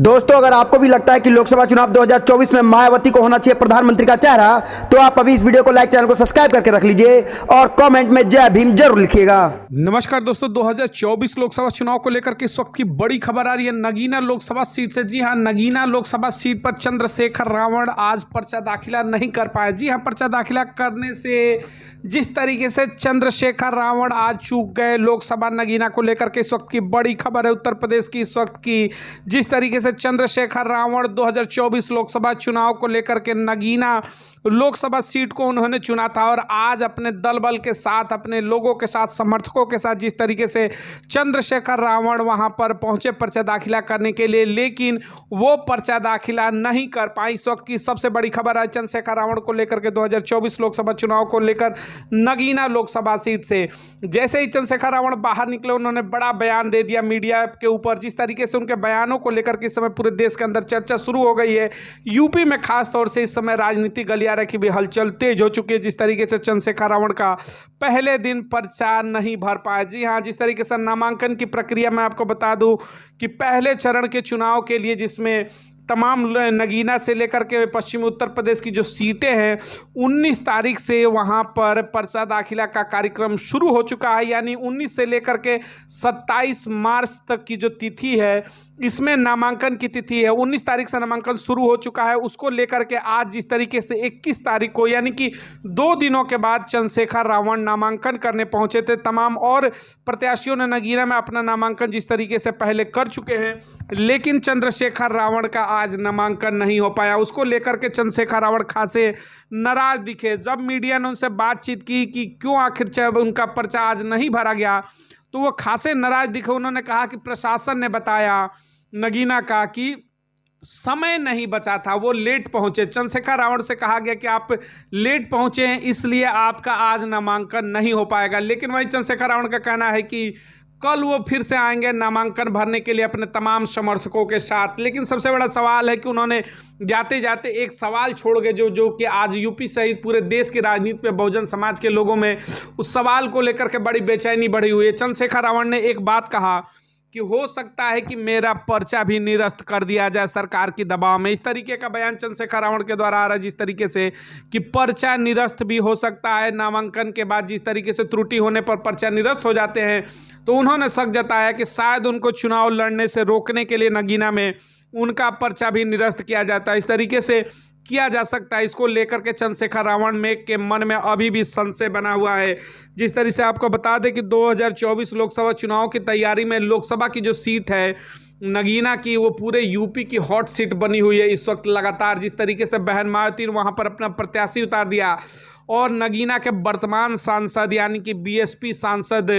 दोस्तों, अगर आपको भी लगता है कि लोकसभा चुनाव 2024 में मायावती को होना चाहिए प्रधानमंत्री का चेहरा, तो आप अभी इस वीडियो को लाइक, चैनल को सब्सक्राइब करके रख लीजिए और कमेंट में जय भीम जरूर लिखिएगा। नमस्कार दोस्तों, 2024 लोकसभा चुनाव को लेकर के इस वक्त की बड़ी खबर आ रही है नगीना लोकसभा सीट से। जी हां, नगीना लोकसभा सीट पर चंद्रशेखर रावण आज पर्चा दाखिला नहीं कर पाए। जी हां, पर्चा दाखिला करने से जिस तरीके से चंद्रशेखर रावण आज चूक गए लोकसभा नगीना को लेकर के इस वक्त की बड़ी खबर है उत्तर प्रदेश की इस वक्त की। जिस तरीके से चंद्रशेखर रावण 2024 लोकसभा चुनाव को लेकर के नगीना लोकसभा सीट को उन्होंने चुना था और आज अपने दल बल के साथ, अपने लोगों के साथ, समर्थकों के साथ जिस तरीके से चंद्रशेखर रावण वहां पर पहुंचे पर्चा दाखिला करने के लिए, लेकिन वो पर्चा दाखिला नहीं कर पाई। इस वक्त की सबसे बड़ी खबर है चंद्रशेखर रावण को लेकर के 2024 लोकसभा चुनाव को लेकर नगीना लोकसभा सीट से। जैसे ही चंद्रशेखर रावण बाहर निकले, उन्होंने बड़ा बयान दे दिया मीडिया के ऊपर। जिस तरीके से उनके बयानों को लेकर के इस समय पूरे देश के अंदर चर्चा शुरू हो गई है। यूपी में खास तौर से इस समय राजनीतिक गलियारे की भी हलचल तेज हो चुकी है। जिस तरीके से चंद्रशेखर रावण का पहले दिन पर्चा नहीं भर पाया। जी हां, जिस तरीके से नामांकन की प्रक्रिया मैं आपको बता दूं कि पहले चरण के चुनाव के लिए जिसमें तमाम नगीना से लेकर के पश्चिमी उत्तर प्रदेश की जो सीटें हैं, 19 तारीख से वहां पर पर्चा दाखिला का कार्यक्रम शुरू हो चुका है। यानी 19 से लेकर के 27 मार्च तक की जो तिथि है, इसमें नामांकन की तिथि है। 19 तारीख से नामांकन शुरू हो चुका है। उसको लेकर के आज जिस तरीके से 21 तारीख को, यानी कि 2 दिनों के बाद चंद्रशेखर रावण नामांकन करने पहुंचे थे। तमाम और प्रत्याशियों ने नगीना में अपना नामांकन जिस तरीके से पहले कर चुके हैं, लेकिन चंद्रशेखर रावण का आज नामांकन नहीं हो पाया। उसको लेकर के चंद्रशेखर रावण खासे नाराज दिखे। जब मीडिया ने उनसे बातचीत की कि क्यों आखिर उनका पर्चा आज नहीं भरा गया, तो वो खासे नाराज दिखे। उन्होंने कहा कि प्रशासन ने बताया नगीना का कि समय नहीं बचा था, वो लेट पहुंचे। चंद्रशेखर रावण से कहा गया कि आप लेट पहुंचे हैं, इसलिए आपका आज नामांकन नहीं हो पाएगा। लेकिन वही चंद्रशेखर रावण का कहना है कि कल वो फिर से आएंगे नामांकन भरने के लिए अपने तमाम समर्थकों के साथ। लेकिन सबसे बड़ा सवाल है कि उन्होंने जाते जाते एक सवाल छोड़ गए जो कि आज यूपी सहित पूरे देश की राजनीति में बहुजन समाज के लोगों में उस सवाल को लेकर के बड़ी बेचैनी बढ़ी हुई है। चंद्रशेखर रावण ने एक बात कहा कि हो सकता है कि मेरा पर्चा भी निरस्त कर दिया जाए सरकार की दबाव में। इस तरीके का बयान चंद्रशेखर रावण के द्वारा आ रहा है, जिस तरीके से कि पर्चा निरस्त भी हो सकता है नामांकन के बाद। जिस तरीके से त्रुटि होने पर पर्चा निरस्त हो जाते हैं, तो उन्होंने शक जताया कि शायद उनको चुनाव लड़ने से रोकने के लिए नगीना में उनका पर्चा भी निरस्त किया जाता है। इस तरीके से किया जा सकता है। इसको लेकर के चंद्रशेखर रावण में के मन में अभी भी संशय बना हुआ है। जिस तरह से आपको बता दें कि 2024 लोकसभा चुनाव की तैयारी में लोकसभा की जो सीट है नगीना की, वो पूरे यूपी की हॉट सीट बनी हुई है इस वक्त लगातार। जिस तरीके से बहन मायावती ने वहां पर अपना प्रत्याशी उतार दिया और नगीना के वर्तमान सांसद यानी कि बीएसपी सांसद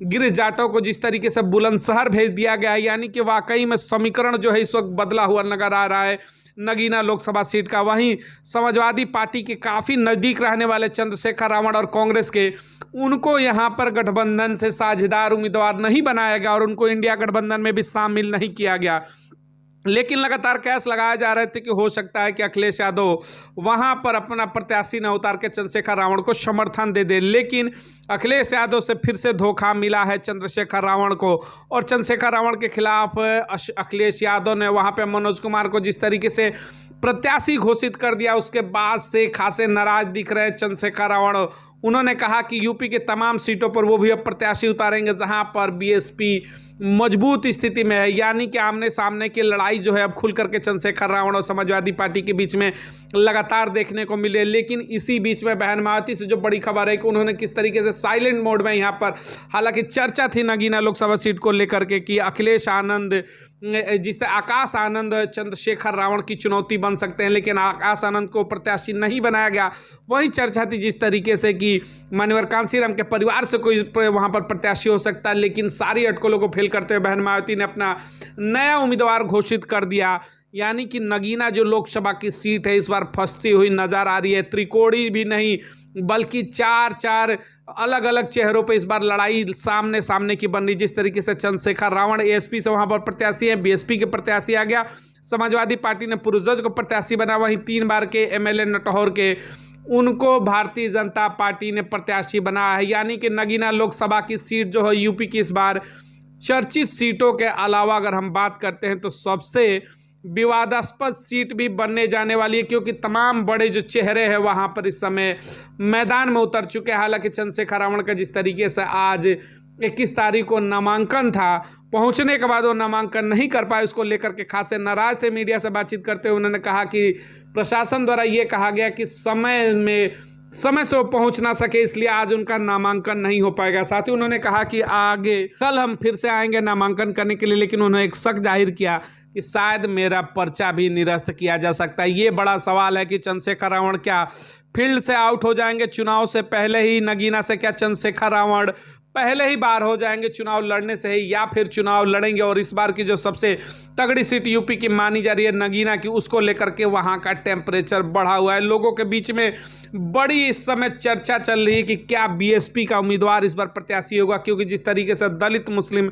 गिरीश जाटव को जिस तरीके से बुलंदशहर भेज दिया गया है, यानी कि वाकई में समीकरण जो है इस वक्त बदला हुआ नजर आ रहा है नगीना लोकसभा सीट का। वहीं समाजवादी पार्टी के काफ़ी नज़दीक रहने वाले चंद्रशेखर रावण और कांग्रेस के, उनको यहाँ पर गठबंधन से साझेदार उम्मीदवार नहीं बनाया गया और उनको इंडिया गठबंधन में भी शामिल नहीं किया गया। लेकिन लगातार कैस लगाए जा रहे थे कि हो सकता है कि अखिलेश यादव वहां पर अपना प्रत्याशी न उतार के चंद्रशेखर रावण को समर्थन दे दे। लेकिन अखिलेश यादव से फिर से धोखा मिला है चंद्रशेखर रावण को और चंद्रशेखर रावण के खिलाफ अखिलेश यादव ने वहां पे मनोज कुमार को जिस तरीके से प्रत्याशी घोषित कर दिया, उसके बाद से खासे नाराज दिख रहे चंद्रशेखर रावण। उन्होंने कहा कि यूपी के तमाम सीटों पर वो भी अब प्रत्याशी उतारेंगे जहां पर बीएसपी मजबूत स्थिति में है। यानी कि आमने सामने की लड़ाई जो है अब खुल करके चंद्रशेखर रावण और समाजवादी पार्टी के बीच में लगातार देखने को मिले। लेकिन इसी बीच में बहन मायावती से जो बड़ी खबर है कि उन्होंने किस तरीके से साइलेंट मोड में यहाँ पर, हालांकि चर्चा थी नगीना लोकसभा सीट को लेकर के कि अखिलेश आनंद, जिस तरह आकाश आनंद चंद्रशेखर रावण की चुनौती बन सकते हैं, लेकिन आकाश आनंद को प्रत्याशी नहीं बनाया गया। वही चर्चा थी जिस तरीके से कि मान्यवर कांसीराम के परिवार से कोई वहां पर प्रत्याशी हो सकता है, लेकिन सारी अटकलों को फेल करते हुए बहन मायावती ने अपना नया उम्मीदवार घोषित कर दिया। यानी कि नगीना जो लोकसभा की सीट है इस बार फंसती हुई नजर आ रही है। त्रिकोणी भी नहीं बल्कि चार अलग अलग चेहरों पे इस बार लड़ाई सामने सामने की बन रही। जिस तरीके से चंद्रशेखर रावण एएसपी से वहां पर प्रत्याशी है, बीएसपी के प्रत्याशी आ गया, समाजवादी पार्टी ने पुरुषोत्तम को प्रत्याशी बना, वहीं 3 बार के एमएलए नटहर के उनको भारतीय जनता पार्टी ने प्रत्याशी बनाया है। यानी कि नगीना लोकसभा की सीट जो है यूपी की इस बार चर्चित सीटों के अलावा अगर हम बात करते हैं तो सबसे विवादास्पद सीट भी बनने जाने वाली है, क्योंकि तमाम बड़े जो चेहरे हैं वहां पर इस समय मैदान में उतर चुके हैं। हालांकि चंद्रशेखर रावण का जिस तरीके से आज 21 तारीख को नामांकन था, पहुंचने के बाद वो नामांकन नहीं कर पाए, उसको लेकर के खासे नाराज थे। मीडिया से बातचीत करते हुए उन्होंने कहा कि प्रशासन द्वारा ये कहा गया कि समय से वो पहुंच ना सके, इसलिए आज उनका नामांकन नहीं हो पाएगा। साथ ही उन्होंने कहा कि आगे कल हम फिर से आएंगे नामांकन करने के लिए, लेकिन उन्होंने एक शक जाहिर किया कि शायद मेरा पर्चा भी निरस्त किया जा सकता है। ये बड़ा सवाल है कि चंद्रशेखर रावण क्या फील्ड से आउट हो जाएंगे चुनाव से पहले ही नगीना से? क्या चंद्रशेखर रावण पहले ही बार हो जाएंगे चुनाव लड़ने से ही, या फिर चुनाव लड़ेंगे और इस बार की जो सबसे तगड़ी सीट यूपी की मानी जा रही है नगीना की, उसको लेकर के वहां का टेम्परेचर बढ़ा हुआ है। लोगों के बीच में बड़ी इस समय चर्चा चल रही है कि क्या बीएसपी का उम्मीदवार इस बार प्रत्याशी होगा, क्योंकि जिस तरीके से दलित मुस्लिम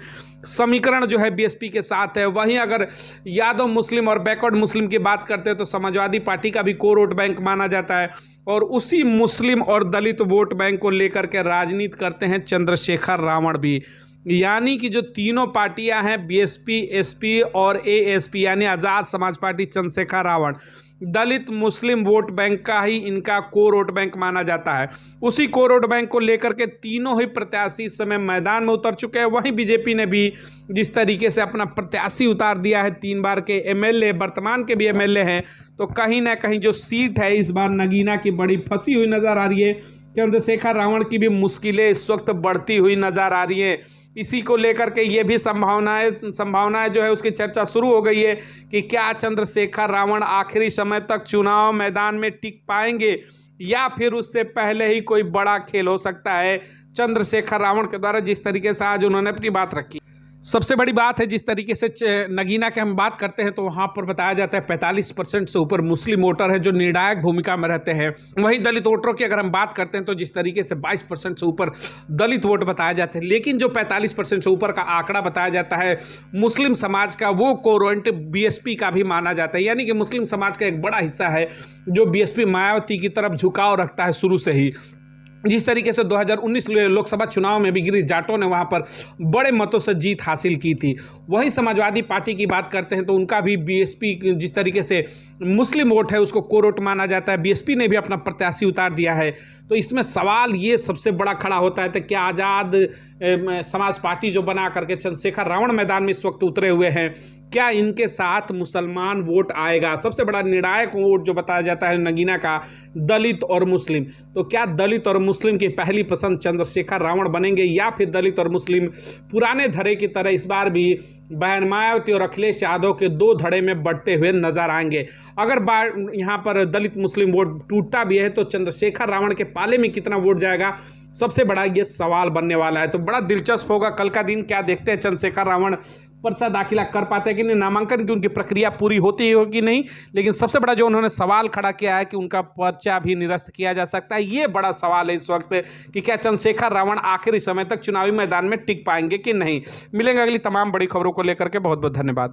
समीकरण जो है बीएसपी के साथ है, वहीं अगर यादव मुस्लिम और बैकवर्ड मुस्लिम की बात करते हैं तो समाजवादी पार्टी का भी कोर वोट बैंक माना जाता है, और उसी मुस्लिम और दलित वोट बैंक को लेकर के राजनीति करते हैं चंद्रशेखर रावण भी। यानी कि जो तीनों पार्टियां हैं बीएसपी, एसपी और एएसपी यानी आज़ाद समाज पार्टी, चंद्रशेखर रावण, दलित मुस्लिम वोट बैंक का ही इनका कोर वोट बैंक माना जाता है। उसी कोर वोट बैंक को लेकर के तीनों ही प्रत्याशी इस समय मैदान में उतर चुके हैं। वहीं बीजेपी ने भी जिस तरीके से अपना प्रत्याशी उतार दिया है, 3 बार के एमएलए, वर्तमान के भी एमएलए हैं, तो कहीं ना कहीं जो सीट है इस बार नगीना की बड़ी फंसी हुई नजर आ रही है। चंद्रशेखर रावण की भी मुश्किलें इस वक्त बढ़ती हुई नजर आ रही हैं। इसी को लेकर के ये भी संभावनाएं जो है उसकी चर्चा शुरू हो गई है कि क्या चंद्रशेखर रावण आखिरी समय तक चुनाव मैदान में टिक पाएंगे, या फिर उससे पहले ही कोई बड़ा खेल हो सकता है चंद्रशेखर रावण के द्वारा, जिस तरीके से आज उन्होंने अपनी बात रखी। सबसे बड़ी बात है, जिस तरीके से नगीना के हम बात करते हैं तो वहाँ पर बताया जाता है 45% से ऊपर मुस्लिम वोटर है जो निर्णायक भूमिका में रहते हैं। वहीं दलित वोटरों की अगर हम बात करते हैं तो जिस तरीके से 22% से ऊपर दलित वोट बताए जाते हैं, लेकिन जो 45% से ऊपर का आंकड़ा बताया जाता है मुस्लिम समाज का, वो कोरोंट बीएसपी का भी माना जाता है। यानी कि मुस्लिम समाज का एक बड़ा हिस्सा है जो बीएसपी मायावती की तरफ झुकाव रखता है शुरू से ही। जिस तरीके से 2019 लोकसभा चुनाव में भी गिरीश जाटों ने वहां पर बड़े मतों से जीत हासिल की थी। वहीं समाजवादी पार्टी की बात करते हैं तो उनका भी बीएसपी, जिस तरीके से मुस्लिम वोट है उसको कोर वोट माना जाता है, बीएसपी ने भी अपना प्रत्याशी उतार दिया है। तो इसमें सवाल ये सबसे बड़ा खड़ा होता है तो क्या आज़ाद समाज पार्टी जो बना करके चंद्रशेखर रावण मैदान में इस वक्त उतरे हुए हैं, क्या इनके साथ मुसलमान वोट आएगा? सबसे बड़ा निर्णायक वोट जो बताया जाता है नगीना का, दलित और मुस्लिम। तो क्या दलित और मुस्लिम की पहली पसंद चंद्रशेखर रावण बनेंगे, या फिर दलित और मुस्लिम पुराने धड़े की तरह इस बार भी बहन मायावती और अखिलेश यादव के 2 धड़े में बढ़ते हुए नजर आएंगे? अगर यहाँ पर दलित मुस्लिम वोट टूटता भी है तो चंद्रशेखर रावण के पाले में कितना वोट जाएगा, सबसे बड़ा ये सवाल बनने वाला है। तो बड़ा दिलचस्प होगा कल का दिन। क्या देखते हैं चंद्रशेखर रावण पर्चा दाखिला कर पाते हैं कि नहीं, नामांकन की उनकी प्रक्रिया पूरी होती है कि नहीं। लेकिन सबसे बड़ा जो उन्होंने सवाल खड़ा किया है कि उनका पर्चा भी निरस्त किया जा सकता है, ये बड़ा सवाल है इस वक्त कि क्या चंद्रशेखर रावण आखिरी समय तक चुनावी मैदान में टिक पाएंगे कि नहीं। मिलेंगे अगली तमाम बड़ी खबरों को लेकर के। बहुत बहुत धन्यवाद।